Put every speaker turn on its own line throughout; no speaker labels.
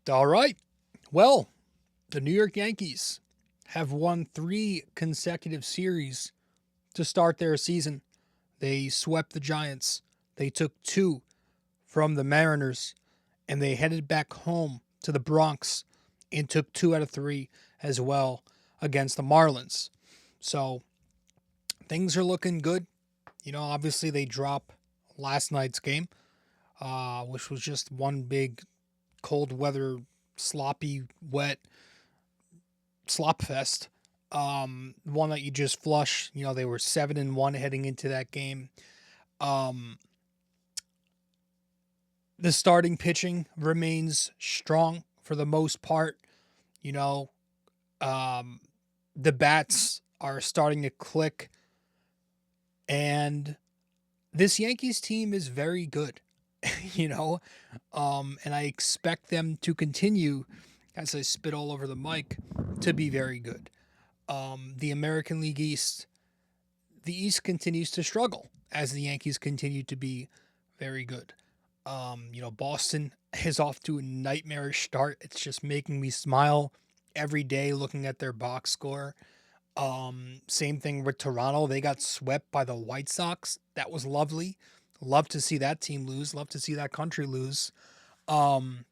All right. Well, the New York Yankees have won 3 consecutive series to start their season. They swept the Giants. They took 2 from the Mariners, and they headed back home to the Bronx and took 2 out of 3 as well against the Marlins. So things are looking good. Obviously they drop last night's game, which was just one big cold weather, sloppy, wet slop fest. One that you just flush. They were 7-1 heading into that game. The starting pitching remains strong for the most part. You know, the bats are starting to click, and this Yankees team is very good. And I expect them to continue, as I spit all over the mic, to be very good. The American League East, the East continues to struggle as the Yankees continue to be very good. Boston is off to a nightmarish start. It's just making me smile every day looking at their box score. Same thing with Toronto. They got swept by the White Sox. That was lovely. Love to see that team lose. Love to see that country lose. And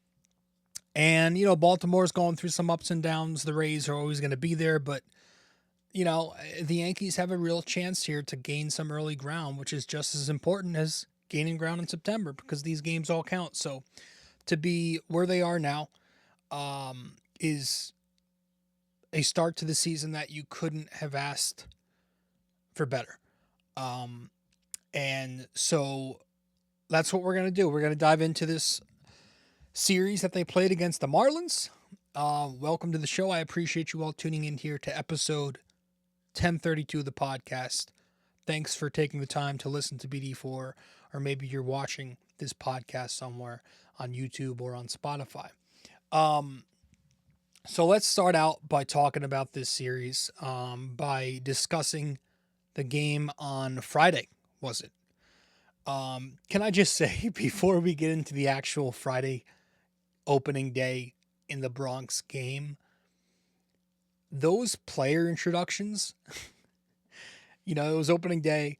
Baltimore's going through some ups and downs. The Rays are always going to be there, but the Yankees have a real chance here to gain some early ground, which is just as important as gaining ground in September because these games all count. So to be where they are now is a start to the season that you couldn't have asked for better. And so that's what we're going to do. We're going to dive into this series that they played against the Marlins. Welcome to the show. I appreciate you all tuning in here to episode 1032 of the podcast. Thanks for taking the time to listen to BD4, or maybe you're watching this podcast somewhere on YouTube or on Spotify. So let's start out by talking about this series, by discussing the game on Friday, was it? Can I just say, before we get into the actual Friday opening day in the Bronx game, those player introductions, it was opening day,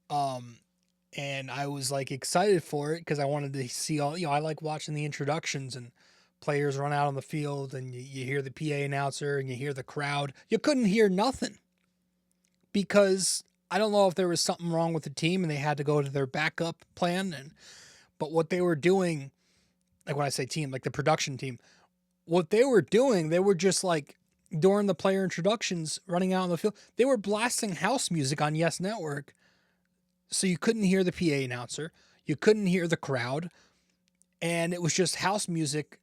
and I was excited for it because I wanted to see all, I like watching the introductions and players run out on the field and you hear the PA announcer and you hear the crowd. You couldn't hear nothing because I don't know if there was something wrong with the team and they had to go to their backup plan. But what they were doing, when I say team, the production team, what they were doing, they were just during the player introductions running out on the field, they were blasting house music on Yes Network. So you couldn't hear the PA announcer. You couldn't hear the crowd. And it was just house music,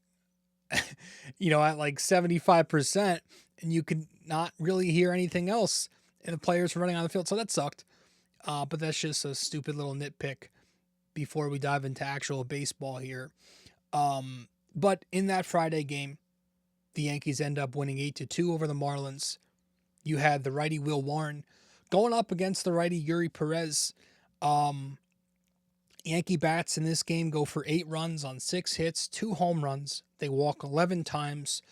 at 75%. And you could not really hear anything else. And the players were running on the field. So that sucked. But that's just a stupid little nitpick before we dive into actual baseball here. But in that Friday game, the Yankees end up winning 8-2 over the Marlins. You had the righty Will Warren going up against the righty Yuri Perez. Yankee bats in this game go for 8 runs on 6 hits, 2 home runs. They walk 11 times,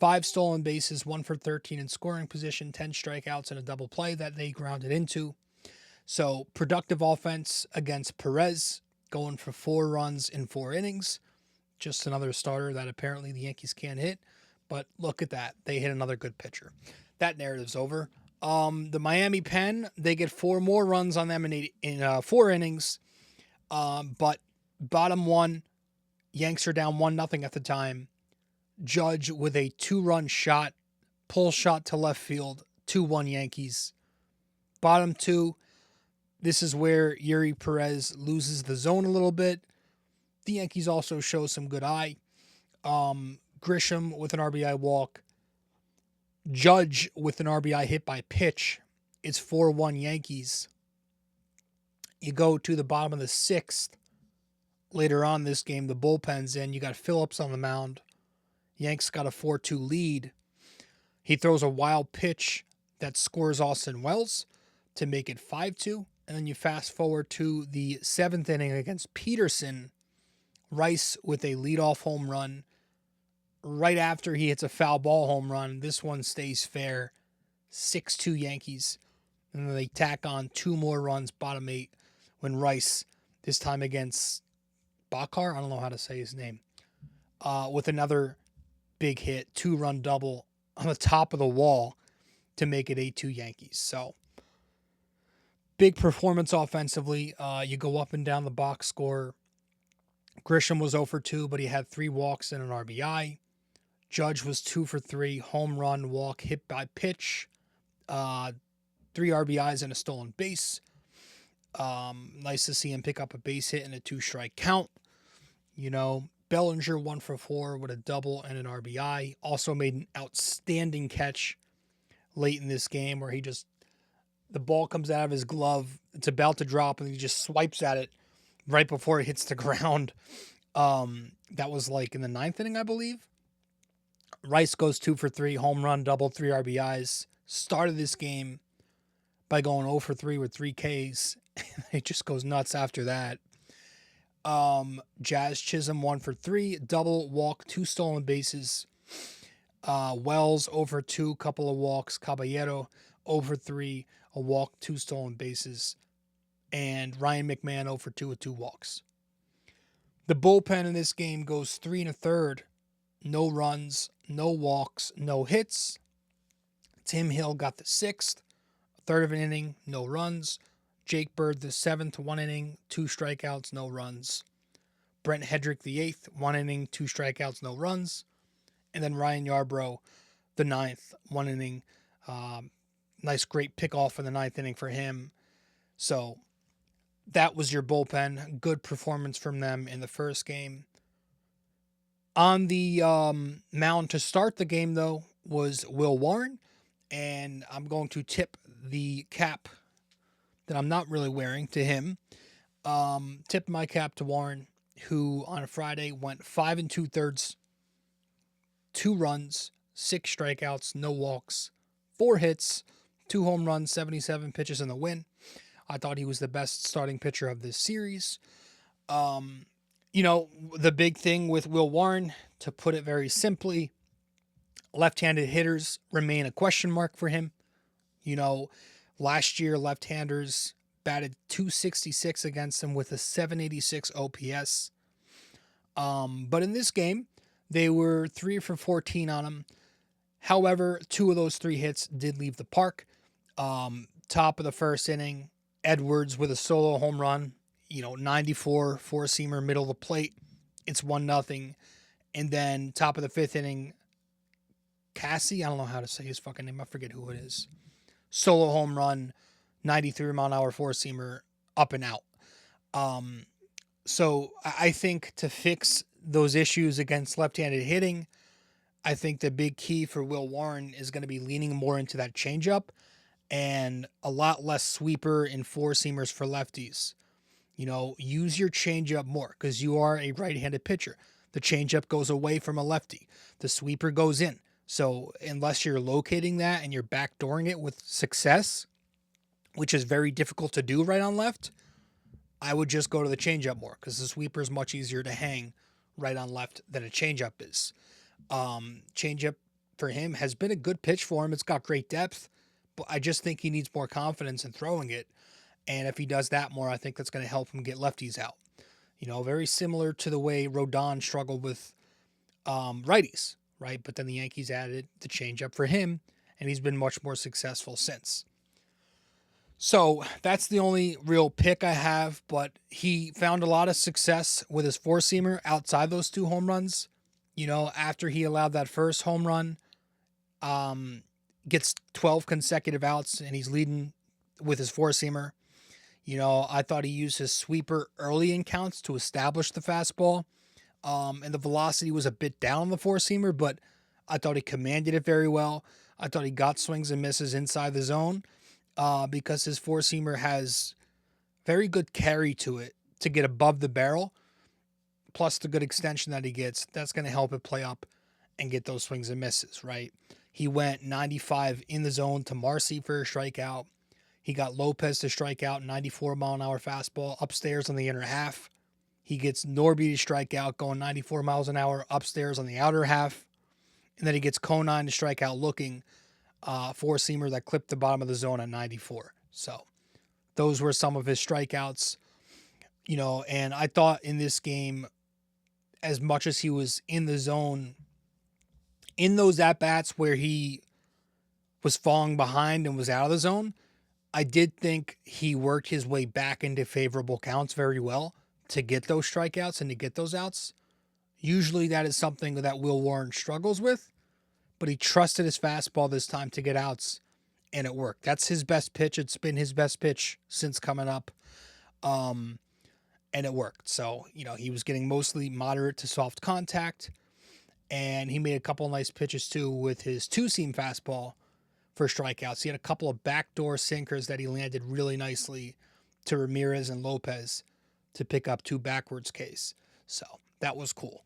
5 stolen bases, 1 for 13 in scoring position, 10 strikeouts, and a double play that they grounded into. So productive offense against Perez, going for 4 runs in 4 innings. Just another starter that apparently the Yankees can't hit. But look at that. They hit another good pitcher. That narrative's over. The Miami Pen, they get 4 more runs on them in 4 innings. But bottom 1, Yanks are down 1-0 at the time. Judge with a 2-run shot, pull shot to left field, 2-1 Yankees. Bottom 2, this is where Yuri Perez loses the zone a little bit. The Yankees also show some good eye. Grisham with an RBI walk. Judge with an RBI hit by pitch. It's 4-1 Yankees. You go to the bottom of the 6th. Later on this game, the bullpen's in. You got Phillips on the mound. Yanks got a 4-2 lead. He throws a wild pitch that scores Austin Wells to make it 5-2. And then you fast forward to the 7th inning against Peterson. Rice with a leadoff home run right after he hits a foul ball home run. This one stays fair. 6-2 Yankees. And then they tack on 2 more runs, bottom 8, when Rice, this time against Bakar, I don't know how to say his name, with another big hit, 2-run double on the top of the wall to make it 8-2 Yankees. So, big performance offensively. You go up and down the box score. Grisham was 0 for 2, but he had 3 walks and an RBI. Judge was 2 for 3, home run, walk, hit by pitch, 3 RBIs and a stolen base. Nice to see him pick up a base hit and a 2-strike count. You know, Bellinger 1 for 4 with a double and an RBI. Also made an outstanding catch late in this game where the ball comes out of his glove. It's about to drop and he just swipes at it right before it hits the ground. That was like in the 9th inning, I believe. Rice goes 2 for 3, home run, double, 3 RBIs. Started this game by going 0 for 3 with 3 Ks. It just goes nuts after that. Jazz Chisholm 1 for 3, double, walk, 2 stolen bases. Wells 0 for 2, couple of walks. Caballero 0 for 3, a walk, 2 stolen bases. And Ryan McMahon 0 for 2 with 2 walks. The bullpen in this game goes 3 1/3. No runs, no walks, no hits. Tim Hill got the 6th, a third of an inning, no runs. Jake Bird the 7th, 1 inning, 2 strikeouts, no runs. Brent Headrick the 8th, 1 inning, 2 strikeouts, no runs. And then Ryan Yarbrough the 9th, 1 inning. Nice, great pickoff in the 9th inning for him. So that was your bullpen. Good performance from them in the first game. On the mound to start the game, though, was Will Warren. And I'm going to tip the cap that I'm not really wearing to him. Tip my cap to Warren, who on a Friday went 5 2/3, 2 runs, 6 strikeouts, no walks, 4 hits, 2 home runs, 77 pitches in the win. I thought he was the best starting pitcher of this series. You know, the big thing with Will Warren, to put it very simply, left-handed hitters remain a question mark for him. You know, last year, left-handers batted .266 against him with a .786 OPS. But in this game, they were 3 for 14 on him. However, 2 of those 3 hits did leave the park. Top of the first inning, Edwards with a solo home run. 94, 4-seamer, middle of the plate. It's 1-0. And then top of the 5th inning, Cassie, I don't know how to say his fucking name. I forget who it is. Solo home run, 93-mile-an-hour 4-seamer, up and out. So I think to fix those issues against left-handed hitting, I think the big key for Will Warren is going to be leaning more into that changeup and a lot less sweeper and 4-seamers for lefties. Use your changeup more because you are a right-handed pitcher. The changeup goes away from a lefty. The sweeper goes in. So unless you're locating that and you're backdooring it with success, which is very difficult to do right on left, I would just go to the changeup more because the sweeper is much easier to hang right on left than a changeup is. Changeup for him has been a good pitch for him. It's got great depth, but I just think he needs more confidence in throwing it. And if he does that more, I think that's going to help him get lefties out. Very similar to the way Rodon struggled with righties, right? But then the Yankees added the changeup for him, and he's been much more successful since. So that's the only real pick I have, but he found a lot of success with his 4-seamer outside those 2 home runs. After he allowed that first home run, gets 12 consecutive outs, and he's leading with his 4-seamer. I thought he used his sweeper early in counts to establish the fastball. And the velocity was a bit down on the 4-seamer, but I thought he commanded it very well. I thought he got swings and misses inside the zone because his 4-seamer has very good carry to it to get above the barrel, plus the good extension that he gets. That's going to help it play up and get those swings and misses, right? He went 95 in the zone to Marcy for a strikeout. He got Lopez to strike out, 94-mile-an-hour fastball upstairs on the inner half. He gets Norby to strike out, going 94 miles an hour upstairs on the outer half. And then he gets Conine to strike out looking, four-seamer that clipped the bottom of the zone at 94. So those were some of his strikeouts, and I thought in this game, as much as he was in the zone, in those at-bats where he was falling behind and was out of the zone, I did think he worked his way back into favorable counts very well to get those strikeouts and to get those outs. Usually that is something that Will Warren struggles with, but he trusted his fastball this time to get outs, and it worked. That's his best pitch. It's been his best pitch since coming up, and it worked. So, he was getting mostly moderate to soft contact, and he made a couple of nice pitches too with his two-seam fastball for strikeouts. He had a couple of backdoor sinkers that he landed really nicely to Ramirez and Lopez to pick up two backwards Ks. So that was cool.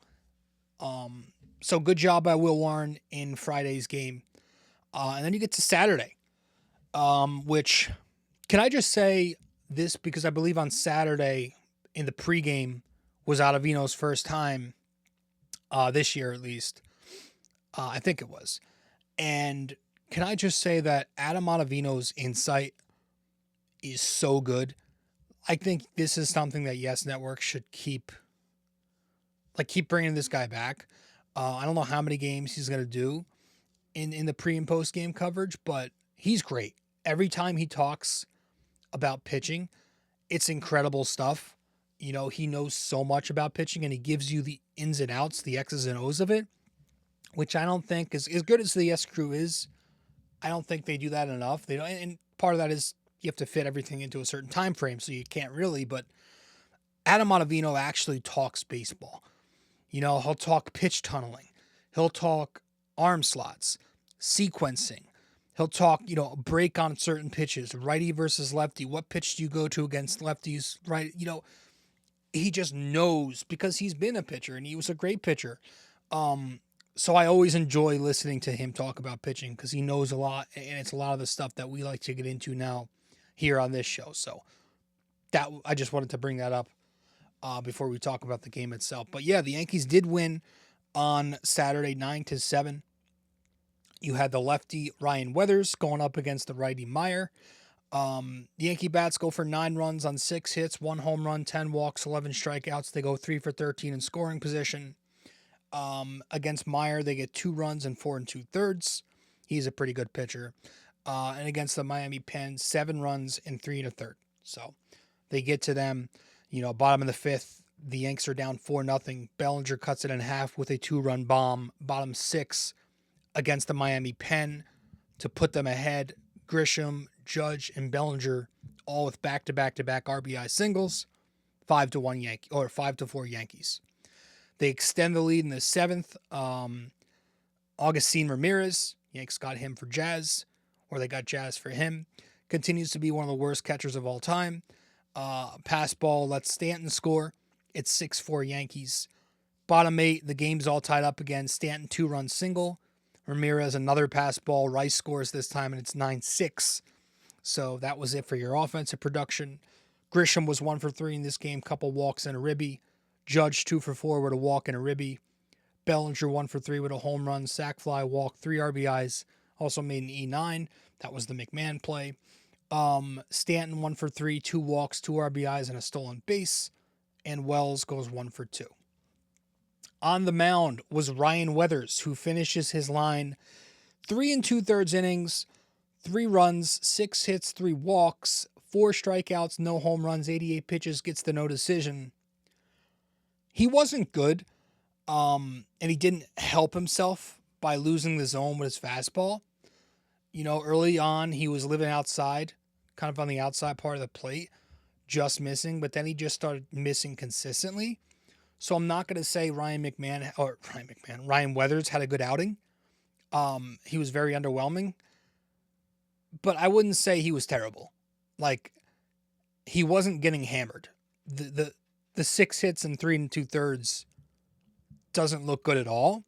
So good job by Will Warren in Friday's game. And then you get to Saturday, which, can I just say this, because I believe on Saturday in the pregame was Ottavino's first time this year, at least. I think it was. And can I just say that Adam Ottavino's insight is so good. I think this is something that Yes Network should keep bringing this guy back. I don't know how many games he's going to do in the pre and post game coverage, but he's great. Every time he talks about pitching, it's incredible stuff. He knows so much about pitching, and he gives you the ins and outs, the X's and O's of it, which I don't think is as good as the Yes Crew is. I don't think they do that enough. They don't, and part of that is you have to fit everything into a certain time frame, so you can't really. But Adam Ottavino actually talks baseball. He'll talk pitch tunneling. He'll talk arm slots, sequencing. He'll talk, a break on certain pitches, righty versus lefty. What pitch do you go to against lefties? Right. He just knows because he's been a pitcher and he was a great pitcher. So I always enjoy listening to him talk about pitching because he knows a lot, and it's a lot of the stuff that we like to get into now here on this show. So that I just wanted to bring that up before we talk about the game itself. But yeah, the Yankees did win on Saturday 9-7. You had the lefty Ryan Weathers going up against the righty Meyer. The Yankee bats go for 9 runs on 6 hits, 1 home run, 10 walks, 11 strikeouts. They go 3 for 13 in scoring position. Against Meyer, they get 2 runs and 4 2/3. He's a pretty good pitcher. And against the Miami Pen, 7 runs and 3 1/3. So they get to them, bottom of the 5th. The Yanks are down 4-0. Bellinger cuts it in half with a 2-run bomb. Bottom 6 against the Miami Pen to put them ahead. Grisham, Judge, and Bellinger all with back-to-back-to-back RBI singles. 5-1 Yankee or 5-4 Yankees. They extend the lead in the 7th. Augustine Ramirez, Yanks got him for Jazz, or they got Jazz for him. Continues to be one of the worst catchers of all time. Pass ball lets Stanton score. It's 6-4 Yankees. Bottom 8, the game's all tied up again. Stanton 2-run single. Ramirez another pass ball. Rice scores this time, and it's 9-6. So that was it for your offensive production. Grisham was 1 for 3 in this game. Couple walks and a ribby. Judge 2 for 4 with a walk and a ribby. Bellinger 1 for 3 with a home run, sac fly, walk, 3 RBIs. Also made an E9. That was the McMahon play. Stanton 1 for 3, 2 walks, 2 RBIs, and a stolen base. And Wells goes 1 for 2. On the mound was Ryan Weathers, who finishes his line 3 2/3 innings, 3 runs, 6 hits, 3 walks, 4 strikeouts, no home runs, 88 pitches, gets the no decision. He wasn't good, and he didn't help himself by losing the zone with his fastball. Early on, he was living outside, kind of on the outside part of the plate, just missing, but then he just started missing consistently. So I'm not going to say Ryan Weathers had a good outing. He was very underwhelming, but I wouldn't say he was terrible. He wasn't getting hammered. The 6 hits and 3 2/3 doesn't look good at all.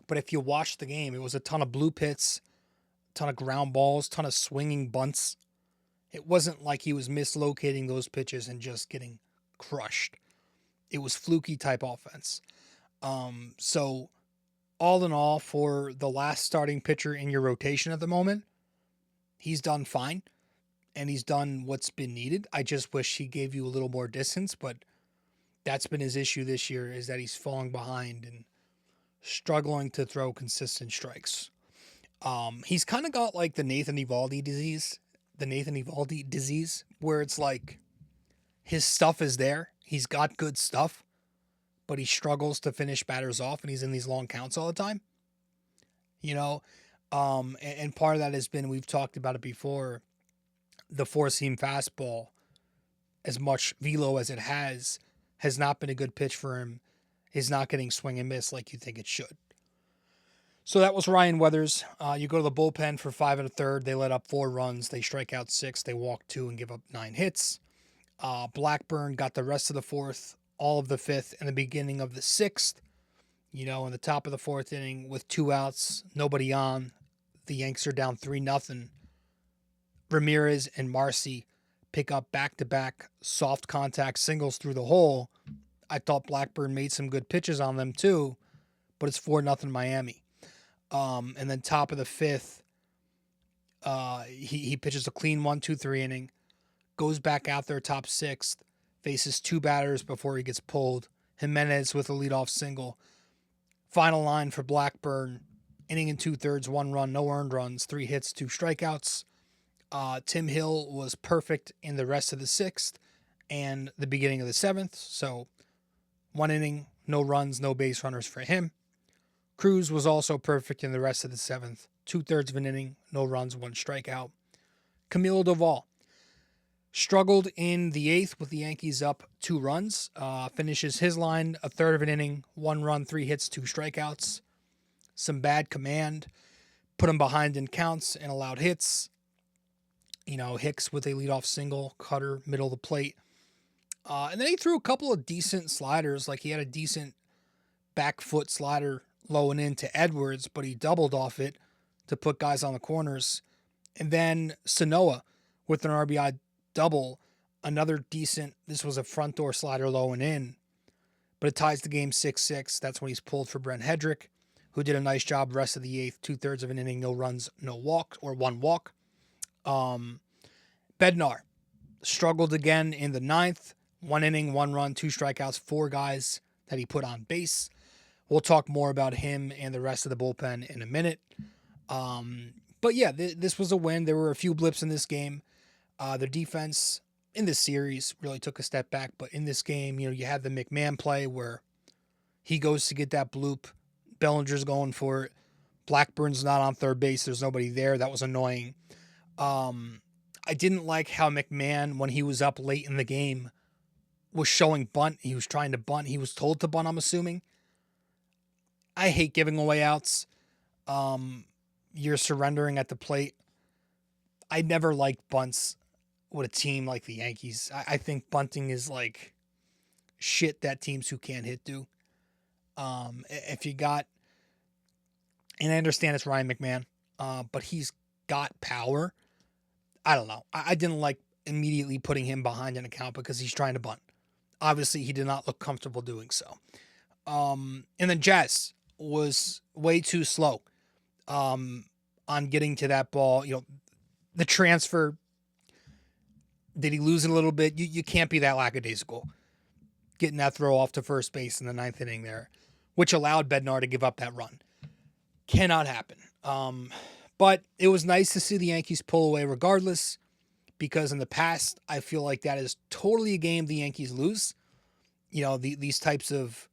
But if you watch the game, it was a ton of blue pits, a ton of ground balls, ton of swinging bunts. It wasn't like he was mislocating those pitches and just getting crushed. It was fluky type offense. So all in all, for the last starting pitcher in your rotation at the moment, he's done fine, and he's done what's been needed. I just wish he gave you a little more distance, but that's been his issue this year, is that he's falling behind and struggling to throw consistent strikes. He's kind of got like the Nathan Eovaldi disease, where it's like his stuff is there. He's got good stuff, but he struggles to finish batters off, and he's in these long counts all the time. You know, and part of that has been, we've talked about it before, the four-seam fastball, as much velo as it has not been a good pitch for him. Is not getting swing and miss like you think it should. So that was Ryan Weathers. You go to the bullpen for 5 1/3. They let up 4 runs. They strike out 6. They walk 2 and give up 9 hits. Blackburn got the rest of the 4th, all of the 5th, and the beginning of the 6th. You know, in the top of the 4th inning with 2 outs, nobody on. The Yanks are down 3-0. Ramirez and Marcy pick up back-to-back soft contact singles through the hole. I thought Blackburn made some good pitches on them too, but it's 4-0 Miami. And then top of the 5th, he pitches a clean 1-2-3 inning, goes back out there top 6th, faces 2 batters before he gets pulled. Jimenez with a leadoff single. Final line for Blackburn, inning and 2/3, 1 run, no earned runs, 3 hits, 2 strikeouts. Tim Hill was perfect in the rest of the 6th and the beginning of the 7th. So 1 inning, no runs, no base runners for him. Cruz was also perfect in the rest of the 7th. 2/3 of an inning, no runs, 1 strikeout. Camilo Doval struggled in the 8th with the Yankees up 2 runs. Finishes his line, a third of an inning, 1 run, 3 hits, 2 strikeouts. Some bad command. Put him behind in counts and allowed hits. You know, Hicks with a leadoff single, cutter, middle of the plate. And then he threw a couple of decent sliders. Like he had a decent back foot slider low and in to Edwards, but he doubled off it to put guys on the corners. And then Sanoa with an RBI double, another decent, this was a front door slider low and in, but it ties the game 6-6. That's when he's pulled for Brent Headrick, who did a nice job rest of the 8th, 2/3 of an inning, no runs, no walk, or 1 walk. Bednar struggled again in the 9th, 1 inning, 1 run, 2 strikeouts, 4 guys that he put on base. We'll talk more about him and the rest of the bullpen in a minute. But yeah, this was a win. There were a few blips in this game. The defense in this series really took a step back, but in this game, you know, you had the McMahon play where he goes to get that bloop. Bellinger's going for it. Blackburn's not on third base. There's nobody there. That was annoying. I didn't like how McMahon, when he was up late in the game, was showing bunt. He was trying to bunt. He was told to bunt, I'm assuming. I hate giving away outs. You're surrendering at the plate. I never liked bunts with a team like the Yankees. I think bunting is like shit that teams who can't hit do. If you got, and I understand it's Ryan McMahon, but he's got power. I don't know. I didn't like immediately putting him behind an account because he's trying to bunt. Obviously, he did not look comfortable doing so. And then Jazz was way too slow on getting to that ball. You know, the transfer, did he lose it a little bit? You can't be that lackadaisical. Getting that throw off to first base in the 9th inning there, which allowed Bednar to give up that run. Cannot happen. But it was nice to see the Yankees pull away regardless, because in the past, I feel like that is totally a game the Yankees lose. You know, these types of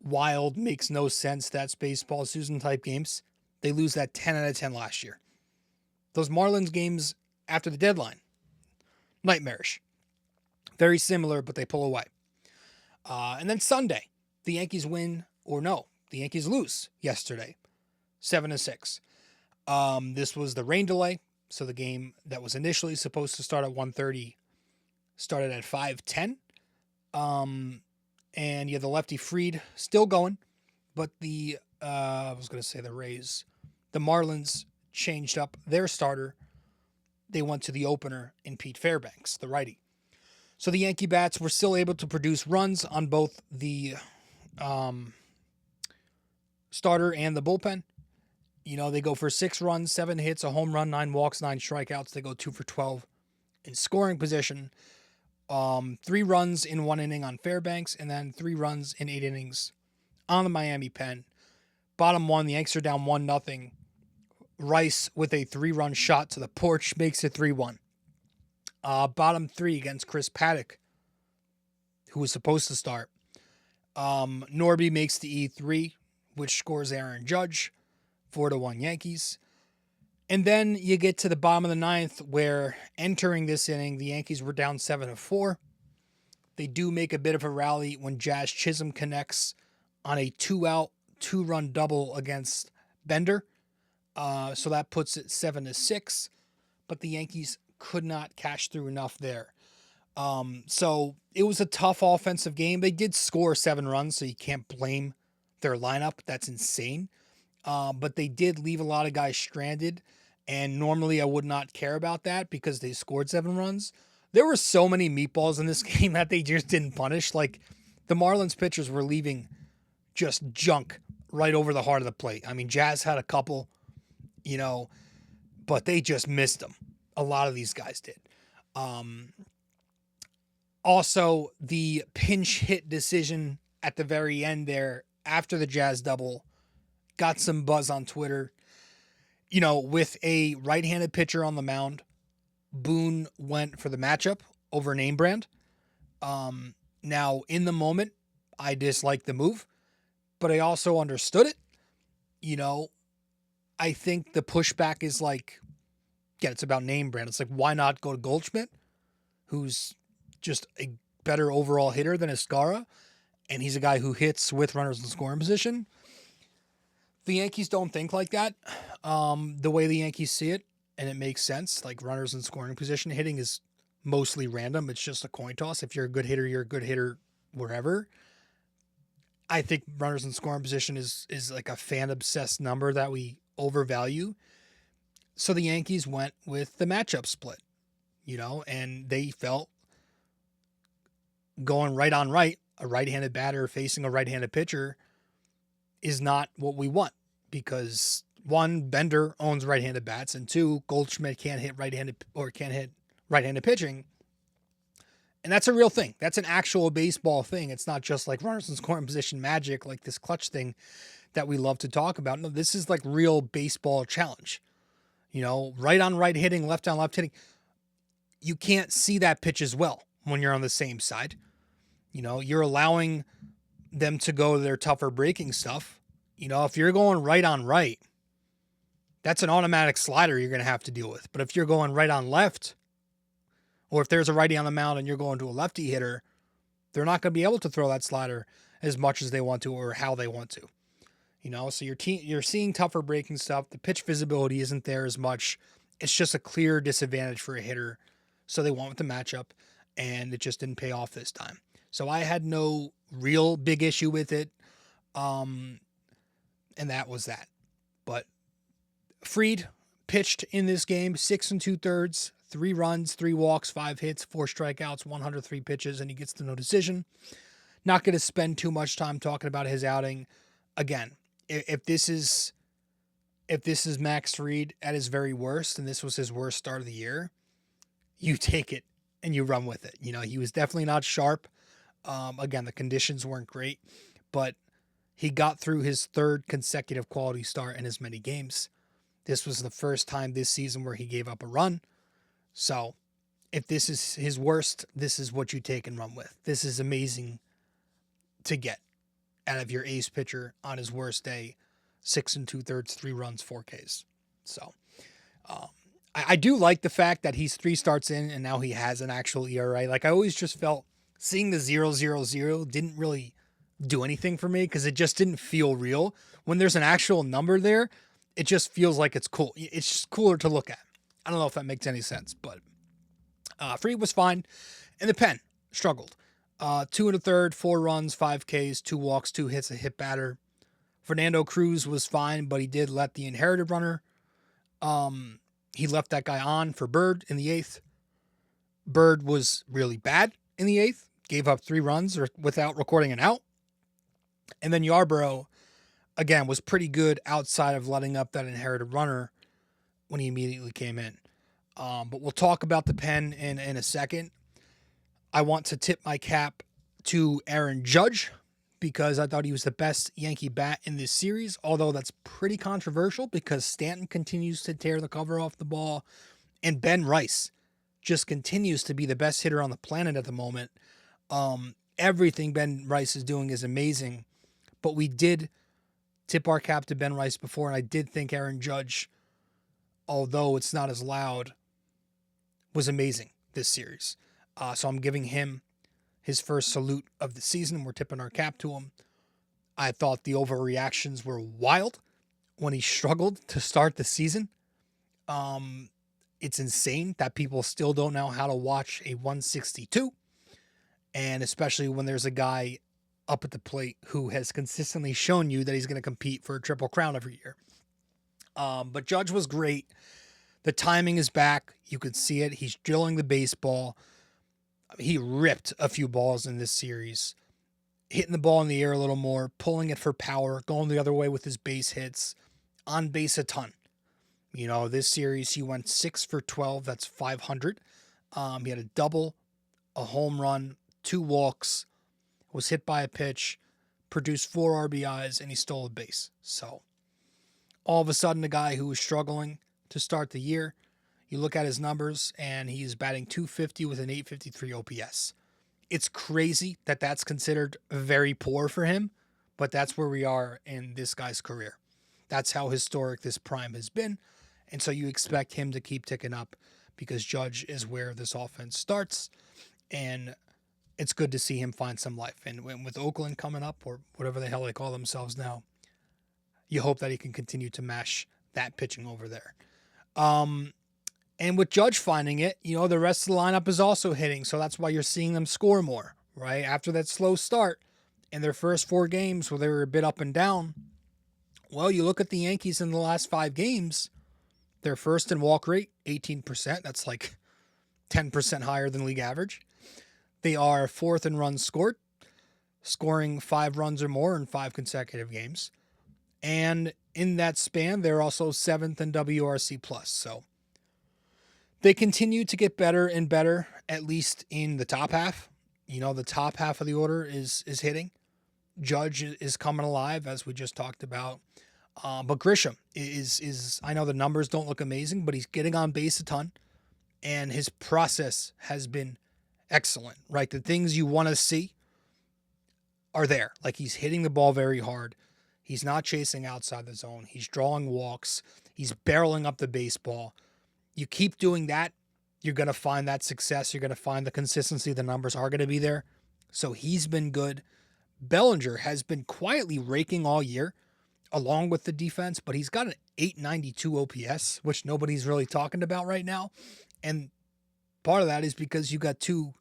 wild, makes no sense, that's baseball, Susan type games. They lose that 10 out of 10 last year. Those Marlins games after the deadline, nightmarish. Very similar, but they pull away. And then Sunday, the Yankees win, or no, the Yankees lose yesterday, 7-6. This was the rain delay, so the game that was initially supposed to start at 1:30 started at 5:10. And yeah, the lefty Fried still going, but the Rays, the Marlins changed up their starter. They went to the opener in Pete Fairbanks, the righty. So the Yankee bats were still able to produce runs on both the starter and the bullpen. They go for 6 runs, 7 hits, a home run, 9 walks, 9 strikeouts. They go 2 for 12 in scoring position. 3 runs in 1 inning on Fairbanks, and then 3 runs in 8 innings on the Miami pen. Bottom 1, the Yanks are down 1-0. Rice with a 3-run shot to the porch makes it 3-1. Bottom 3 against Chris Paddock, who was supposed to start. Norby makes the E3, which scores Aaron Judge, 4-1 Yankees. And then you get to the bottom of the 9th, where entering this inning, the Yankees were down 7-4. They do make a bit of a rally when Jazz Chisholm connects on a 2-out, 2-run double against Bender. So that puts it 7-6. But the Yankees could not cash through enough there. So it was a tough offensive game. They did score 7 runs, so you can't blame their lineup. That's insane. But they did leave a lot of guys stranded. And normally I would not care about that because they scored 7 runs. There were so many meatballs in this game that they just didn't punish. Like, the Marlins pitchers were leaving just junk right over the heart of the plate. I mean, Jazz had a couple, but they just missed them. A lot of these guys did. Also, the pinch hit decision at the very end there after the Jazz double got some buzz on Twitter. With a right-handed pitcher on the mound, Boone went for the matchup over name brand. Now, in the moment, I disliked the move, but I also understood it. I think the pushback is like, again, it's about name brand. It's like, why not go to Goldschmidt, who's just a better overall hitter than Escara, and he's a guy who hits with runners in scoring position. The Yankees don't think like that. The way the Yankees see it, and it makes sense, like runners in scoring position, hitting is mostly random. It's just a coin toss. If you're a good hitter, you're a good hitter wherever. I think runners in scoring position is like a fan-obsessed number that we overvalue. So the Yankees went with the matchup split, and they felt going right on right, a right-handed batter facing a right-handed pitcher, is not what we want, because 1, Bender owns right-handed bats, and 2, Goldschmidt can't hit right-handed pitching. And that's a real thing. That's an actual baseball thing. It's not just like runners in scoring position magic, like this clutch thing that we love to talk about. No, this is like real baseball challenge. Right on right hitting, left on left hitting. You can't see that pitch as well when you're on the same side. You're allowing them to go to their tougher breaking stuff. If you're going right on right, that's an automatic slider you're going to have to deal with. But if you're going right on left, or if there's a righty on the mound and you're going to a lefty hitter, they're not going to be able to throw that slider as much as they want to or how they want to. So you're seeing tougher breaking stuff. The pitch visibility isn't there as much. It's just a clear disadvantage for a hitter. So they went with the matchup, and it just didn't pay off this time. So I had no real big issue with it. And that was that. But Fried pitched in this game 6 2/3, 3 runs, 3 walks, 5 hits, 4 strikeouts, 103 pitches, and he gets the no decision. Not going to spend too much time talking about his outing. Again, if this is Max Fried at his very worst, and this was his worst start of the year, you take it and you run with it. He was definitely not sharp. Again, the conditions weren't great, but he got through his 3rd consecutive quality start in as many games. This was the first time this season where he gave up a run. So if this is his worst, this is what you take and run with. This is amazing to get out of your ace pitcher on his worst day. 6 2/3, 3 runs, 4 Ks. So I do like the fact that he's 3 starts in and now he has an actual ERA. Like, I always just felt seeing the 0.00 didn't really do anything for me because it just didn't feel real. When there's an actual number there, it just feels like it's cool. It's just cooler to look at. I don't know if that makes any sense, but Fried was fine. And the pen struggled. 2 1/3, 4 runs, 5 Ks, 2 walks, 2 hits, a hit batter. Fernando Cruz was fine, but he did let the inherited runner. He left that guy on for Bird in the 8th. Bird was really bad in the 8th. Gave up 3 runs without recording an out. And then Yarbrough again, was pretty good outside of letting up that inherited runner when he immediately came in. But we'll talk about the pen in a second. I want to tip my cap to Aaron Judge because I thought he was the best Yankee bat in this series, although that's pretty controversial because Stanton continues to tear the cover off the ball, and Ben Rice just continues to be the best hitter on the planet at the moment. Everything Ben Rice is doing is amazing, but we did tip our cap to Ben Rice before, and I did think Aaron Judge, although it's not as loud, was amazing this series. So I'm giving him his first salute of the season. We're tipping our cap to him. I thought the overreactions were wild when he struggled to start the season. It's insane that people still don't know how to watch a 162, and especially when there's a guy up at the plate who has consistently shown you that he's going to compete for a Triple Crown every year. But Judge was great. The timing is back. You could see it. He's drilling the baseball. He ripped a few balls in this series, hitting the ball in the air a little more, pulling it for power, going the other way with his base hits, on base a ton. This series he went 6 for 12. That's 500. He had a double, a home run, 2 walks, was hit by a pitch, produced 4 RBIs, and he stole a base. So all of a sudden, a guy who was struggling to start the year, you look at his numbers, and he's batting .250 with an .853 OPS. It's crazy that that's considered very poor for him, but that's where we are in this guy's career. That's how historic this prime has been, and so you expect him to keep ticking up because Judge is where this offense starts, and it's good to see him find some life. And with Oakland coming up, or whatever the hell they call themselves now, you hope that he can continue to mash that pitching over there. And with Judge finding it, the rest of the lineup is also hitting. So that's why you're seeing them score more, right? After that slow start in their first 4 games where they were a bit up and down. Well, you look at the Yankees in the last 5 games, they're first in walk rate, 18%. That's like 10% higher than league average. They are 4th in runs scored, scoring 5 runs or more in 5 consecutive games. And in that span, they're also 7th in WRC+. So they continue to get better and better, at least in the top half. The top half of the order is hitting. Judge is coming alive, as we just talked about. But Grisham is I know the numbers don't look amazing, but he's getting on base a ton. And his process has been excellent, right? The things you want to see are there. Like, he's hitting the ball very hard. He's not chasing outside the zone. He's drawing walks. He's barreling up the baseball. You keep doing that, you're going to find that success. You're going to find the consistency. The numbers are going to be there. So he's been good. Bellinger has been quietly raking all year along with the defense, but he's got an .892 OPS, which nobody's really talking about right now. And part of that is because you got 2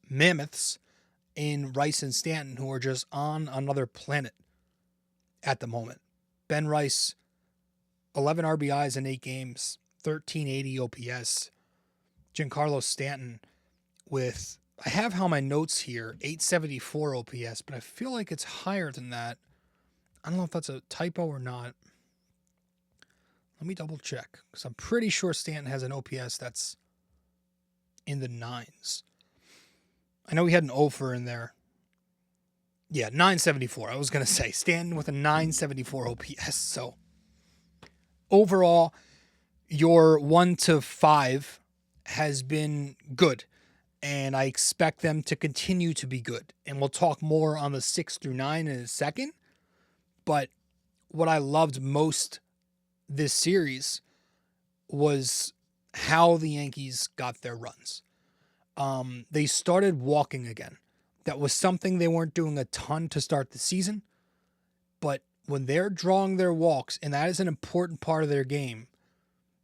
mammoths in Rice and Stanton who are just on another planet at the moment. Ben Rice, 11 RBIs in 8 games, 1380 OPS. Giancarlo Stanton with, I have how my notes here, 874 OPS, but I feel like it's higher than that. I don't know if that's a typo or not. Let me double check, because I'm pretty sure Stanton has an OPS that's in the 9s. I know he had an over in there. Yeah, 974. I was going to say Stanton with a 974 OPS. So overall, your 1 to 5 has been good, and I expect them to continue to be good. And we'll talk more on the 6 through 9 in a second. But what I loved most this series was how the Yankees got their runs. They started walking again. That was something they weren't doing a ton to start the season. But when they're drawing their walks, and that is an important part of their game,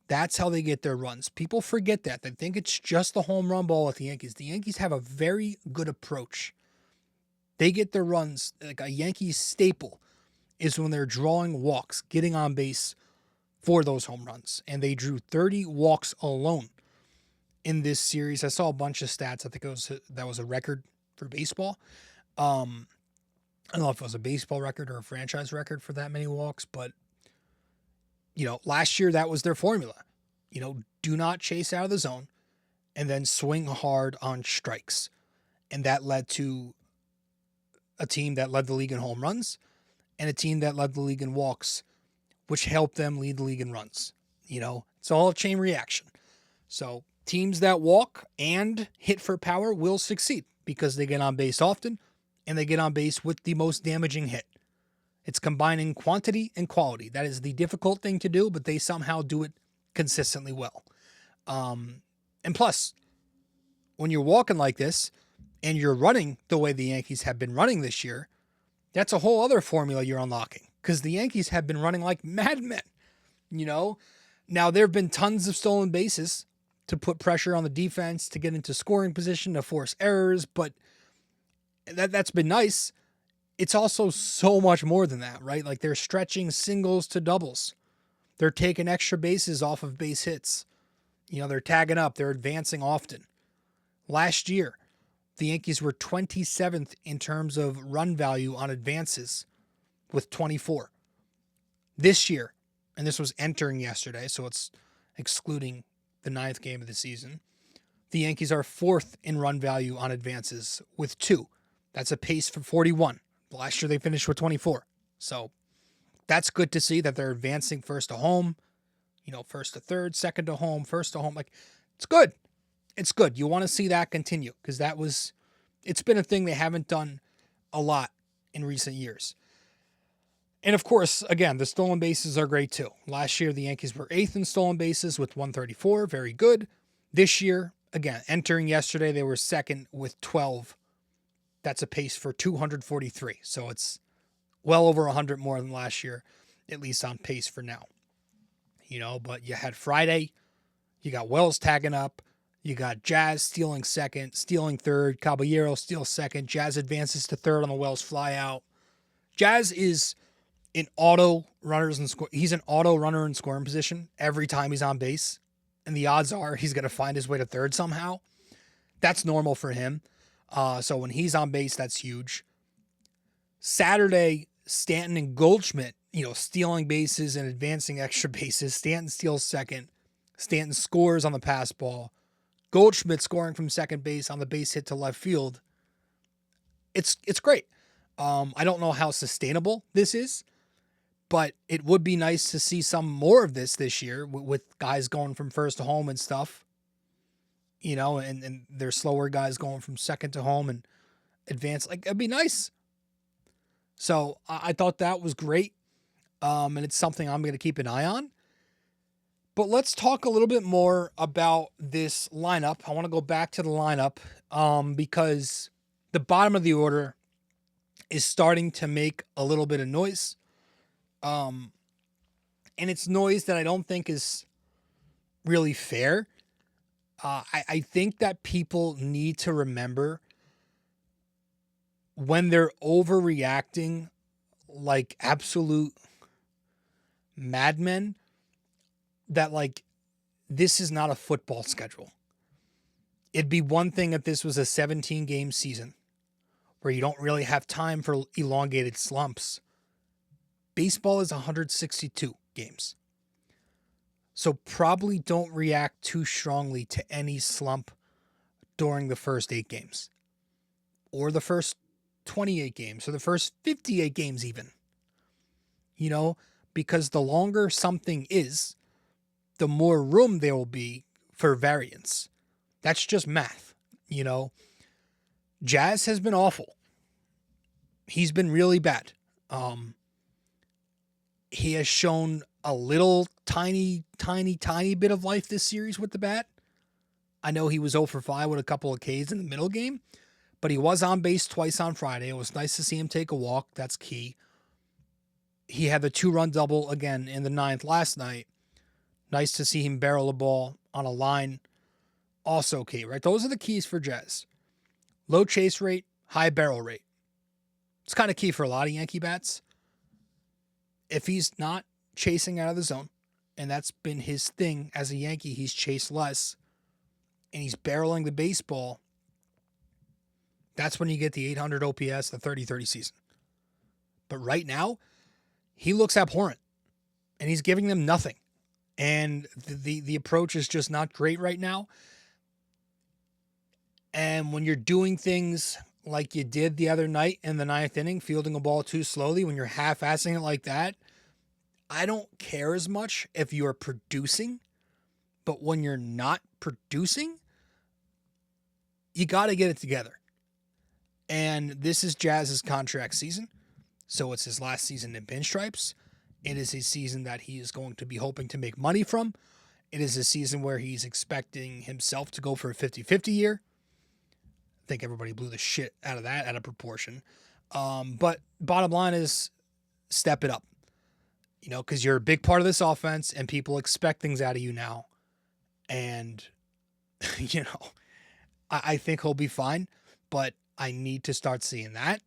that's how they get their runs. People forget that. They think it's just the home run ball with the Yankees. The Yankees have a very good approach. They get their runs, like a Yankees staple is when they're drawing walks, getting on base for those home runs. And they drew 30 walks alone in this series. I saw a bunch of stats. I think that was a record for baseball. I don't know if it was a baseball record or a franchise record for that many walks, but, last year that was their formula. Do not chase out of the zone and then swing hard on strikes. And that led to a team that led the league in home runs and a team that led the league in walks, which helped them lead the league in runs. It's all a chain reaction. So teams that walk and hit for power will succeed because they get on base often and they get on base with the most damaging hit. It's combining quantity and quality. That is the difficult thing to do, but they somehow do it consistently well. And plus, when you're walking like this and you're running the way the Yankees have been running this year, that's a whole other formula you're unlocking because the Yankees have been running like madmen. Now there have been tons of stolen bases to put pressure on the defense, to get into scoring position, to force errors, but that's been nice. It's also so much more than that, right? Like they're stretching singles to doubles. They're taking extra bases off of base hits. They're tagging up. They're advancing often. Last year, the Yankees were 27th in terms of run value on advances with 24. This year, and this was entering yesterday, so it's excluding the 9th game of the season, the Yankees are 4th in run value on advances with 2. That's a pace for 41. Last year they finished with 24. So that's good to see that they're advancing first to home, first to third, second to home, first to home. Like, it's good. It's good. You want to see that continue because it's been a thing they haven't done a lot in recent years. And of course, again, the stolen bases are great too. Last year, the Yankees were 8th in stolen bases with 134. Very good. This year, again, entering yesterday, they were 2nd with 12. That's a pace for 243. So it's well over 100 more than last year, at least on pace for now. But you had Friday, you got Wells tagging up, you got Jazz stealing second, stealing third, Caballero steals second, Jazz advances to third on the Wells fly out. Jazz is an auto runner in scoring position every time he's on base, and the odds are he's going to find his way to third somehow. That's normal for him. So when he's on base, that's huge. Saturday, Stanton and Goldschmidt, stealing bases and advancing extra bases. Stanton steals second. Stanton scores on the pass ball. Goldschmidt scoring from second base on the base hit to left field. It's great. I don't know how sustainable this is, but it would be nice to see some more of this year with guys going from first to home and stuff. And there's slower guys going from second to home and advance. Like, it'd be nice. So I thought that was great. And it's something I'm going to keep an eye on. But let's talk a little bit more about this lineup. I want to go back to the lineup because the bottom of the order is starting to make a little bit of noise. And it's noise that I don't think is really fair. I think that people need to remember when they're overreacting like absolute madmen that, like, this is not a football schedule. It'd be one thing if this was a 17-game season where you don't really have time for elongated slumps. Baseball is 162 games. So probably don't react too strongly to any slump during the first 8 games. Or the first 28 games. Or the first 58 games even. Because the longer something is, the more room there will be for variance. That's just math. Jazz has been awful. He's been really bad. He has shown a little tiny bit of life this series with the bat. I know he was 0 for 5 with a couple of Ks in the middle game, but he was on base twice on Friday. It was nice to see him take a walk. That's key. He had the 2-run double again in the 9th last night. Nice to see him barrel a ball on a line. Also key, right? Those are the keys for Jazz. Low chase rate, high barrel rate. It's kind of key for a lot of Yankee bats. If he's not chasing out of the zone, and that's been his thing as a Yankee, he's chased less, and he's barreling the baseball, that's when you get the 800 OPS, the 30-30 season. But right now, he looks abhorrent, and he's giving them nothing. And the approach is just not great right now. And when you're doing things like you did the other night in the ninth inning, fielding a ball too slowly, when you're half-assing it like that, I don't care as much if you're producing, but when you're not producing, you got to get it together. And this is Jazz's contract season, so it's his last season in pinstripes. It is a season that he is going to be hoping to make money from. It is a season where he's expecting himself to go for a 50-50 year. I think everybody blew the shit out of that out of proportion. But bottom line is step it up. You know, because you're a big part of this offense and people expect things out of you now. And, you know, I think he'll be fine, but I need to start seeing that.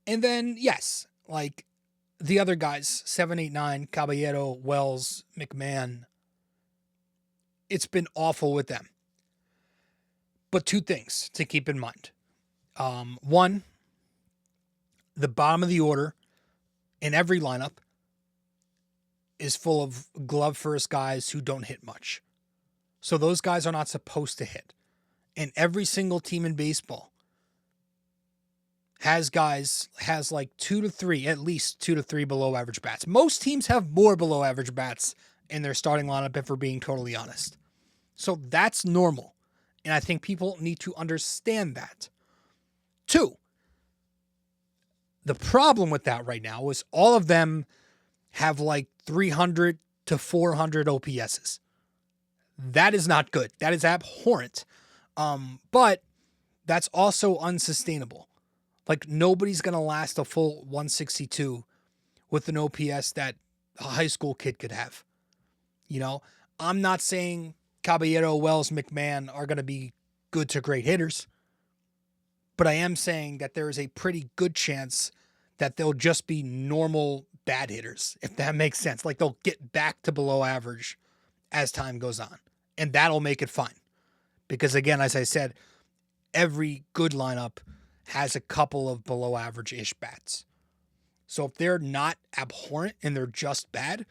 And then, yes, like the other guys, 7, 8, 9, Caballero, Wells, McMahon, it's been awful with them. But two things to keep in mind. One, the bottom of the order in every lineup is full of glove first guys who don't hit much. So those guys are not supposed to hit. And every single team in baseball has like 2 to 3, at least 2 to 3 below average bats. Most teams have more below average bats in their starting lineup, if we're being totally honest. So that's normal. And I think people need to understand that. 2, the problem with that right now is all of them have like 300 to 400 OPSs. That is not good. That is abhorrent. But that's also unsustainable. Like nobody's going to last a full 162 with an OPS that a high school kid could have. You know, I'm not saying Caballero, Wells, McMahon are going to be good to great hitters, but I am saying that there is a pretty good chance that they'll just be normal bad hitters, if that makes sense. Like they'll get back to below average as time goes on, and that'll make it fine. Because again, as I said, every good lineup has a couple of below average-ish bats. So if they're not abhorrent and they're just bad,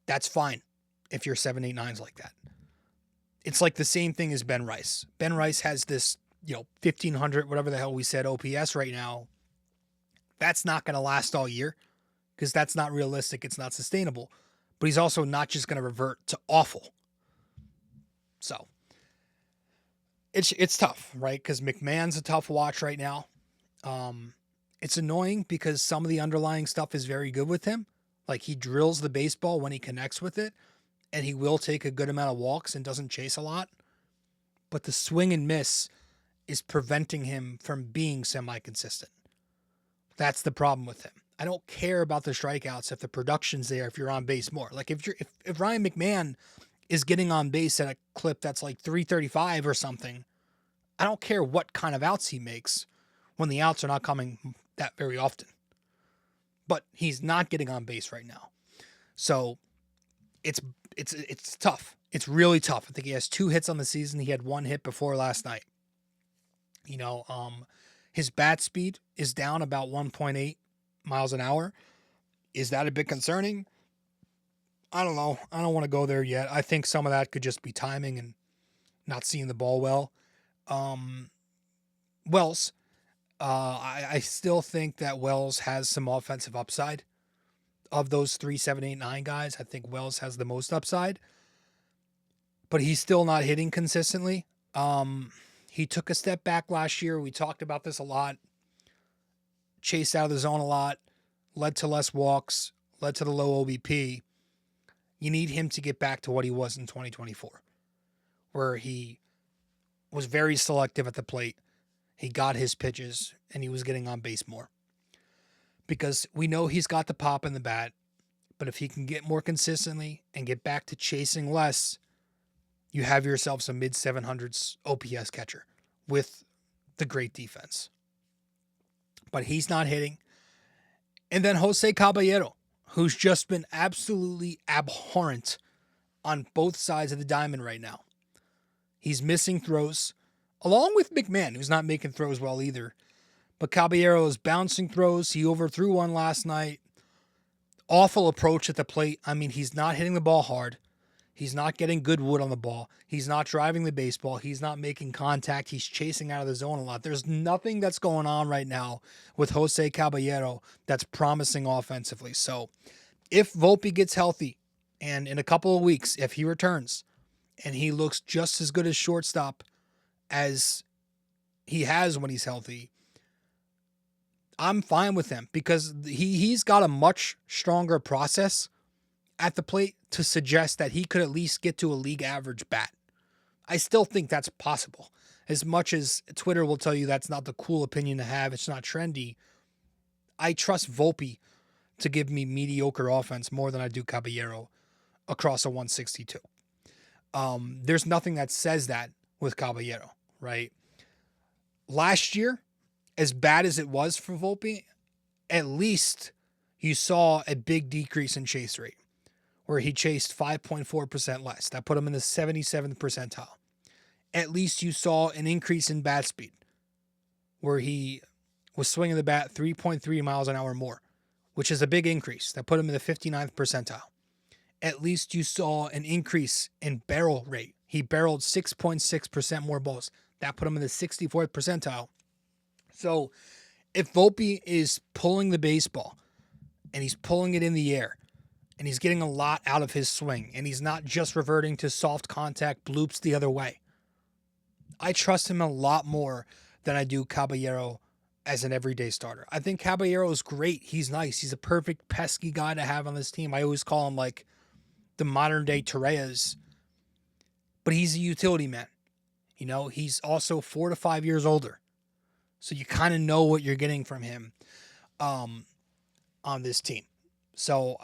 that's fine if you're 7, 8, 9s like that. It's like the same thing as Ben Rice. Ben Rice has this, 1,500, whatever the hell we said, OPS right now. That's not going to last all year because that's not realistic. It's not sustainable. But he's also not just going to revert to awful. So it's tough, right? Because McMahon's a tough watch right now. It's annoying because some of the underlying stuff is very good with him. Like he drills the baseball when he connects with it, and he will take a good amount of walks and doesn't chase a lot. But the swing and miss is preventing him from being semi-consistent. That's the problem with him. I don't care about the strikeouts if the production's there, if you're on base more. Like if Ryan McMahon is getting on base at a clip that's like 335 or something, I don't care what kind of outs he makes when the outs are not coming that very often. But he's not getting on base right now. So it's tough. It's really tough. I think he has 2 hits on the season. He had 1 hit before last night. His bat speed is down about 1.8 miles an hour. Is that a bit concerning? I don't know. I don't want to go there yet. I think some of that could just be timing and not seeing the ball well. Wells, I still think that Wells has some offensive upside. Of those 3, 7, 8, 9 guys, I think Wells has the most upside. But he's still not hitting consistently. He took a step back last year. We talked about this a lot. Chased out of the zone a lot. Led to less walks. Led to the low OBP. You need him to get back to what he was in 2024, where he was very selective at the plate. He got his pitches, and he was getting on base more. Because we know he's got the pop in the bat, but if he can get more consistently and get back to chasing less, you have yourself some mid-700s OPS catcher with the great defense. But he's not hitting. And then Jose Caballero, who's just been absolutely abhorrent on both sides of the diamond right now. He's missing throws, along with McMahon, who's not making throws well either. But Caballero's bouncing throws, he overthrew one last night. Awful approach at the plate. I mean, he's not hitting the ball hard. He's not getting good wood on the ball. He's not driving the baseball. He's not making contact. He's chasing out of the zone a lot. There's nothing that's going on right now with Jose Caballero that's promising offensively. So if Volpe gets healthy, and in a couple of weeks, if he returns and he looks just as good as shortstop as he has when he's healthy, I'm fine with him because he's got a much stronger process at the plate to suggest that he could at least get to a league average bat. I still think that's possible. As much as Twitter will tell you that's not the cool opinion to have, it's not trendy, I trust Volpe to give me mediocre offense more than I do Caballero across a 162. There's nothing that says that with Caballero, right? Last year, as bad as it was for Volpe, at least you saw a big decrease in chase rate, where he chased 5.4% less. That put him in the 77th percentile. At least you saw an increase in bat speed, where he was swinging the bat 3.3 miles an hour more, which is a big increase. That put him in the 59th percentile. At least you saw an increase in barrel rate. He barreled 6.6% more balls. That put him in the 64th percentile. So if Volpe is pulling the baseball and he's pulling it in the air and he's getting a lot out of his swing and he's not just reverting to soft contact bloops the other way, I trust him a lot more than I do Caballero as an everyday starter. I think Caballero is great. He's nice. He's a perfect pesky guy to have on this team. I always call him like the modern day Torreyes, but he's a utility man. You know, he's also 4 to 5 years older. So you kind of know what you're getting from him on this team. So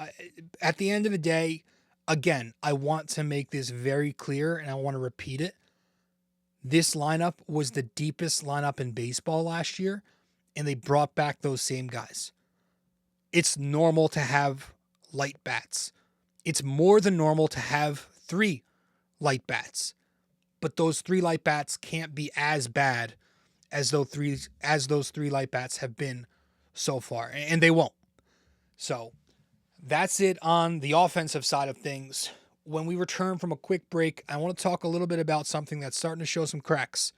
at the end of the day, again, I want to make this very clear and I want to repeat it. This lineup was the deepest lineup in baseball last year, and they brought back those same guys. It's normal to have light bats. It's more than normal to have 3 light bats. But those 3 light bats can't be as bad as those three light bats have been so far, and they won't. So that's it on the offensive side of things. When we return from a quick break, I want to talk a little bit about something that's starting to show some cracks.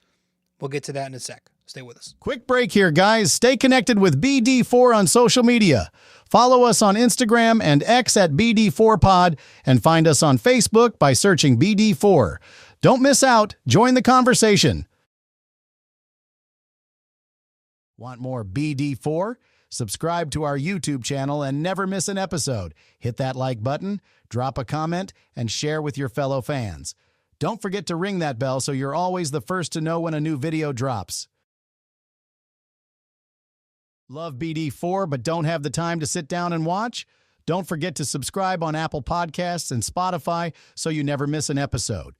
We'll get to that in a sec. Stay with us.
Quick break here, guys. Stay connected with BD4 on social media. Follow us on Instagram and X at BD4Pod, and find us on Facebook by searching BD4. Don't miss out. Join the conversation. Want more BD4? Subscribe to our YouTube channel and never miss an episode. Hit that like button, drop a comment, and share with your fellow fans. Don't forget to ring that bell so you're always the first to know when a new video drops. Love BD4 but don't have the time to sit down and watch? Don't forget to subscribe on Apple Podcasts and Spotify so you never miss an episode.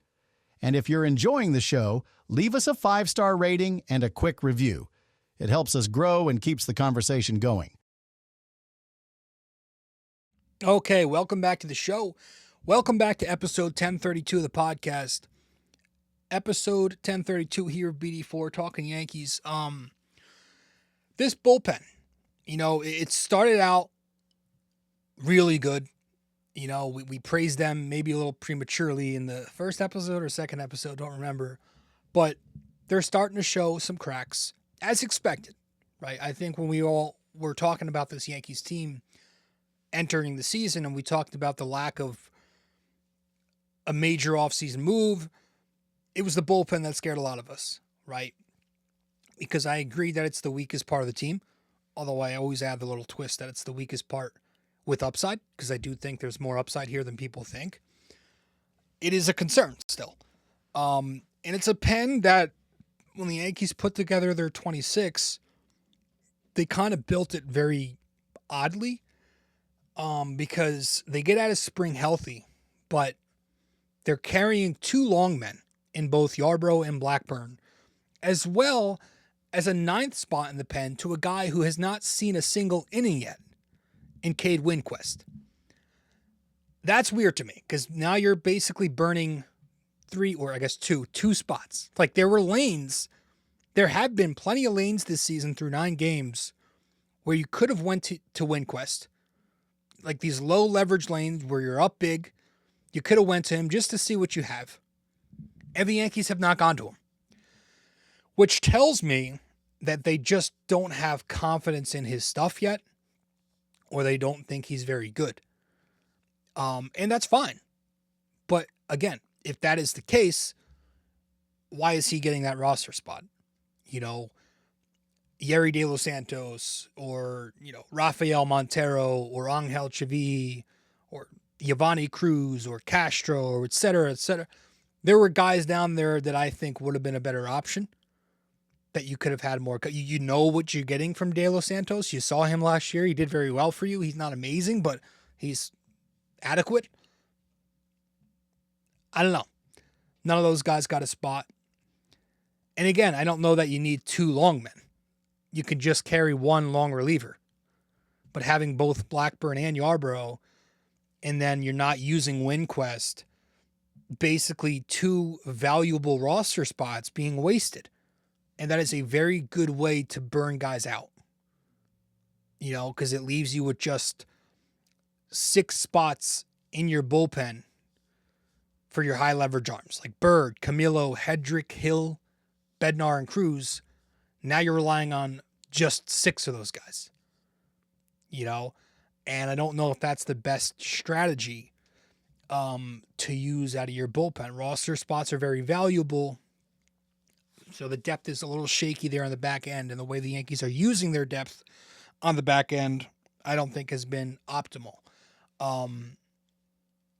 And if you're enjoying the show, leave us a 5-star rating and a quick review. It helps us grow and keeps the conversation going.
Okay, welcome back to the show. Welcome back to episode 1032 of the podcast. Episode 1032 here of BD4 Talking Yankees. This bullpen, it started out really good. We praised them maybe a little prematurely in the first episode or second episode, don't remember. But they're starting to show some cracks, as expected, right? I think when we all were talking about this Yankees team entering the season and we talked about the lack of a major offseason move, it was the bullpen that scared a lot of us, right? Because I agree that it's the weakest part of the team, although I always add the little twist that it's the weakest part with upside, because I do think there's more upside here than people think. It is a concern still. And it's a pen that when the Yankees put together their 26, they kind of built it very oddly, because they get out of spring healthy, but they're carrying 2 long men in both Yarbrough and Blackburn, as well as a 9th spot in the pen to a guy who has not seen a single inning yet, in Cade Winquist. That's weird to me, because now you're basically burning 3, or I guess 2 spots. Like, there were lanes There have been plenty of lanes this season through 9 games where you could have went to WinQuest. Like these low leverage lanes where you're up big, you could have went to him just to see what you have. And the Yankees have not gone to him, which tells me that they just don't have confidence in his stuff yet, or they don't think he's very good. And that's fine. But again, if that is the case, why is he getting that roster spot? You know, Yerry De Los Santos or, Rafael Montero or Angel Chavi or Giovanni Cruz or Castro or et cetera, et cetera. There were guys down there that I think would have been a better option that you could have had more. You know what you're getting from De Los Santos. You saw him last year. He did very well for you. He's not amazing, but he's adequate. I don't know. None of those guys got a spot. And again, I don't know that you need 2 long men. You can just carry 1 long reliever. But having both Blackburn and Yarbrough, and then you're not using WinQuest, basically 2 valuable roster spots being wasted. And that is a very good way to burn guys out. Because it leaves you with just 6 spots in your bullpen for your high leverage arms. Like Bird, Camilo, Headrick, Hill, Bednar, and Cruz. Now you're relying on just 6 of those guys. And I don't know if that's the best strategy to use out of your bullpen. Roster spots are very valuable. So the depth is a little shaky there on the back end, and the way the Yankees are using their depth on the back end, I don't think has been optimal.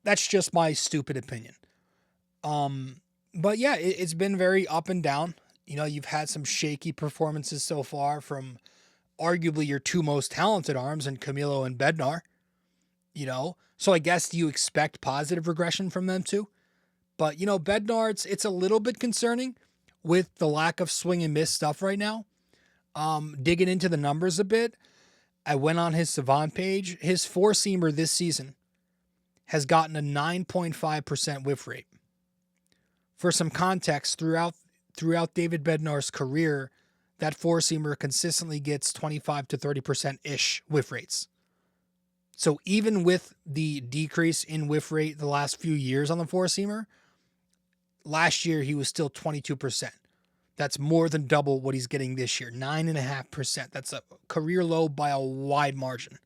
That's just my stupid opinion. But yeah, it's been very up and down. You've had some shaky performances so far from arguably your 2 most talented arms in Camilo and Bednar. So I guess you expect positive regression from them too. But, Bednar, it's a little bit concerning with the lack of swing and miss stuff right now. Digging into the numbers a bit, I went on his Savant page. His 4-seamer this season has gotten a 9.5% whiff rate. For some context, throughout David Bednar's career, that 4-seamer consistently gets 25 to 30%-ish whiff rates. So even with the decrease in whiff rate the last few years on the 4-seamer, last year he was still 22%. That's more than double what he's getting this year, 9.5%. That's a career low by a wide margin.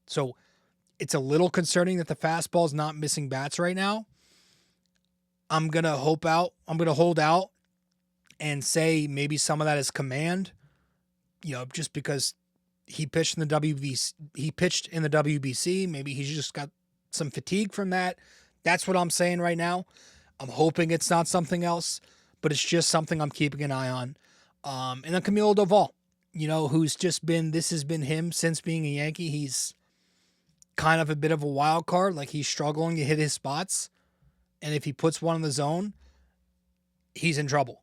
So it's a little concerning that the fastball is not missing bats right now. I'm going to hold out and say maybe some of that is command, just because he pitched in the WBC. Maybe he's just got some fatigue from that. That's what I'm saying right now. I'm hoping it's not something else, but it's just something I'm keeping an eye on. And then Camilo Doval, this has been him since being a Yankee. He's kind of a bit of a wild card. Like, he's struggling to hit his spots. And if he puts one in the zone, he's in trouble.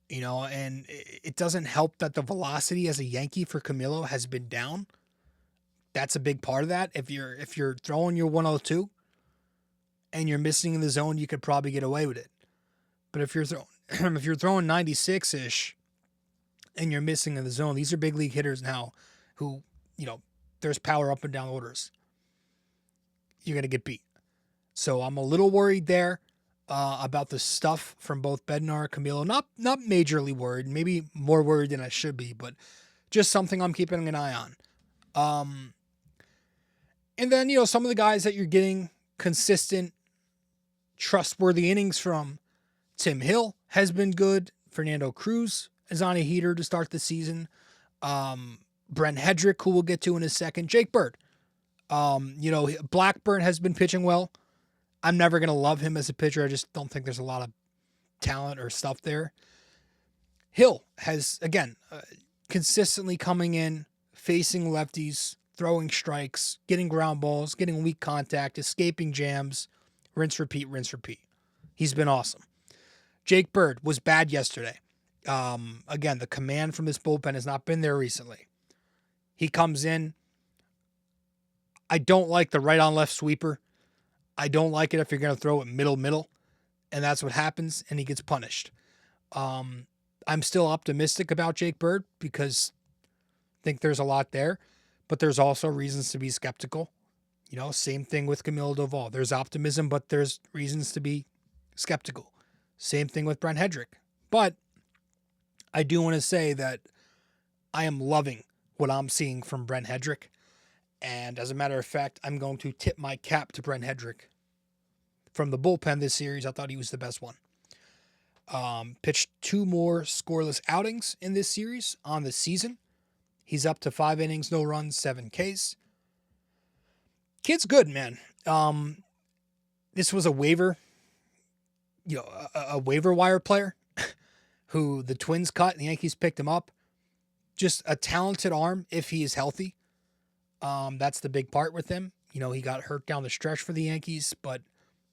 And it doesn't help that the velocity as a Yankee for Camilo has been down. That's a big part of that. If you're throwing your 102 and you're missing in the zone, you could probably get away with it. But if you're throwing 96-ish and you're missing in the zone, these are big league hitters now who, there's power up and down orders. You're going to get beat. So I'm a little worried there. About the stuff from both Bednar and Camilo. Not majorly worried, maybe more worried than I should be, but just something I'm keeping an eye on. And then, some of the guys that you're getting consistent, trustworthy innings from. Tim Hill has been good. Fernando Cruz is on a heater to start the season. Brent Headrick, who we'll get to in a second. Jake Bird. Blackburn has been pitching well. I'm never going to love him as a pitcher. I just don't think there's a lot of talent or stuff there. Hill has, again, consistently coming in, facing lefties, throwing strikes, getting ground balls, getting weak contact, escaping jams, rinse, repeat, rinse, repeat. He's been awesome. Jake Bird was bad yesterday. Again, the command from this bullpen has not been there recently. He comes in. I don't like the right on left sweeper. I don't like it if you're going to throw it middle, and that's what happens, and he gets punished. I'm still optimistic about Jake Bird because I think there's a lot there, but there's also reasons to be skeptical. Same thing with Camilo Doval. There's optimism, but there's reasons to be skeptical. Same thing with Brent Headrick. But I do want to say that I am loving what I'm seeing from Brent Headrick. And as a matter of fact, I'm going to tip my cap to Brent Headrick. From the bullpen this series, I thought he was the best one. Pitched 2 more scoreless outings in this series on the season. He's up to 5 innings, no runs, 7 Ks. Kid's good, man. This was a waiver, a waiver wire player who the Twins cut and the Yankees picked him up. Just a talented arm if he is healthy. That's the big part with him. He got hurt down the stretch for the Yankees, but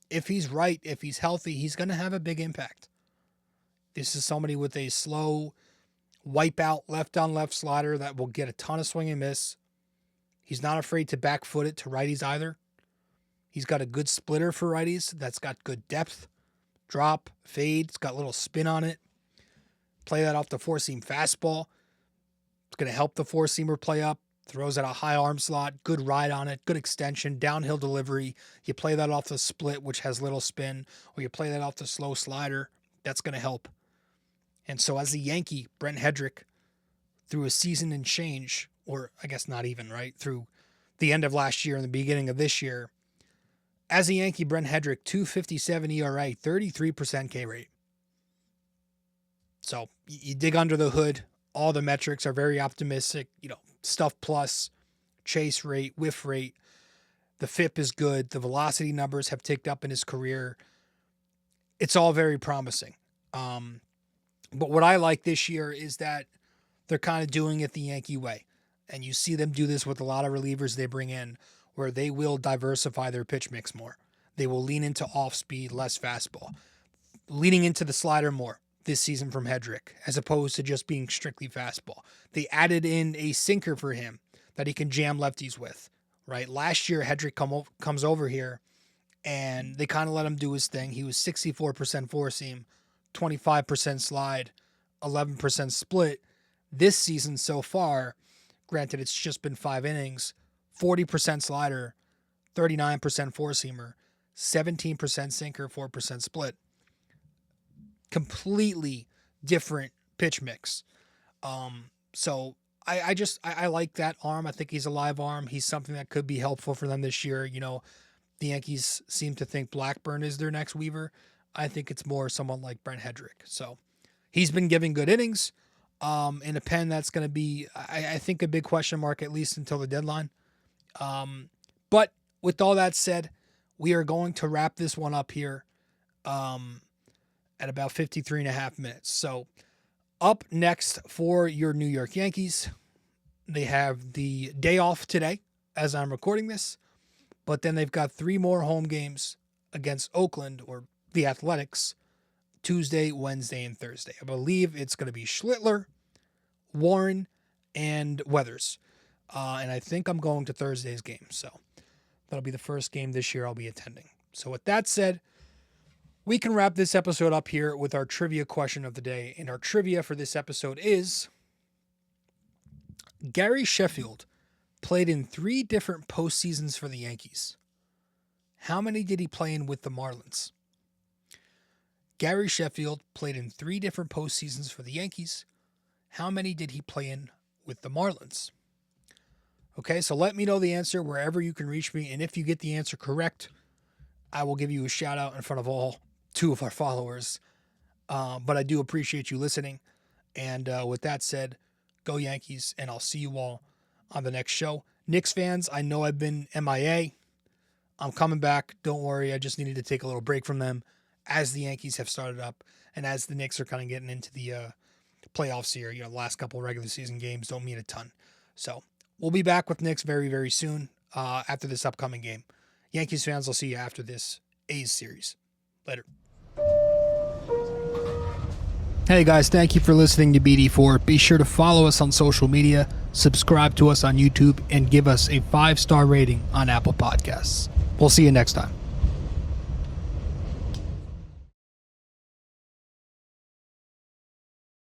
if he's right, if he's healthy, he's going to have a big impact. This is somebody with a slow wipeout left-on-left slider that will get a ton of swing and miss. He's not afraid to back foot it to righties either. He's got a good splitter for righties that's got good depth, drop, fade. It's got a little spin on it. Play that off the four-seam fastball. It's going to help the four-seamer play up. Throws at a high arm slot. Good ride on it. Good extension. Downhill delivery. You play that off the split, which has little spin, or you play that off the slow slider. That's going to help. And so as a Yankee, Brent Headrick, through a season and change, or I guess not even, right? Through the end of last year and the beginning of this year, as a Yankee, Brent Headrick, 2.57 ERA, 33% K rate. So you dig under the hood. All the metrics are very optimistic. Stuff plus, chase rate, whiff rate. The FIP is good. The velocity numbers have ticked up in his career. It's all very promising. But what I like this year is that they're kind of doing it the Yankee way. And you see them do this with a lot of relievers they bring in, where they will diversify their pitch mix more. They will lean into off-speed, less fastball. Leaning into the slider more this season from Headrick, as opposed to just being strictly fastball. They added in a sinker for him that he can jam lefties with, right? Last year, Headrick comes over here, and they kind of let him do his thing. He was 64% four-seam, 25% slide, 11% split. This season so far, granted it's just been 5 innings, 40% slider, 39% four-seamer, 17% sinker, 4% split. Completely different pitch mix. So I like that arm. I think he's a live arm. He's something that could be helpful for them this year. The Yankees seem to think Blackburn is their next Weaver. I think it's more someone like Brent Headrick. So he's been giving good innings. In a pen that's going to be, I think, a big question mark, at least until the deadline. But with all that said, we are going to wrap this one up here at about 53 and a half minutes. So up next for your New York Yankees, they have the day off today as I'm recording this, but then they've got 3 more home games against Oakland or the Athletics, Tuesday, Wednesday, and Thursday. I believe it's going to be Schlittler, Warren, and Weathers. And I think I'm going to Thursday's game. So that'll be the first game this year I'll be attending. So with that said, we can wrap this episode up here with our trivia question of the day. And our trivia for this episode is, Gary Sheffield played in 3 different postseasons for the Yankees. How many did he play in with the Marlins? Gary Sheffield played in 3 different postseasons for the Yankees. How many did he play in with the Marlins? Okay, so let me know the answer wherever you can reach me. And if you get the answer correct, I will give you a shout out in front of all 2 of our followers. But I do appreciate you listening. And with that said, go Yankees, and I'll see you all on the next show. Knicks fans, I know I've been MIA. I'm coming back. Don't worry. I just needed to take a little break from them as the Yankees have started up and as the Knicks are kind of getting into the playoffs here. The last couple of regular season games don't mean a ton. So we'll be back with Knicks very, very soon after this upcoming game. Yankees fans, I'll see you after this A's series. Later. Hey guys, thank you for listening to BD4. Be sure to follow us on social media, subscribe to us on YouTube, and give us a 5-star rating on Apple Podcasts. We'll see you next time.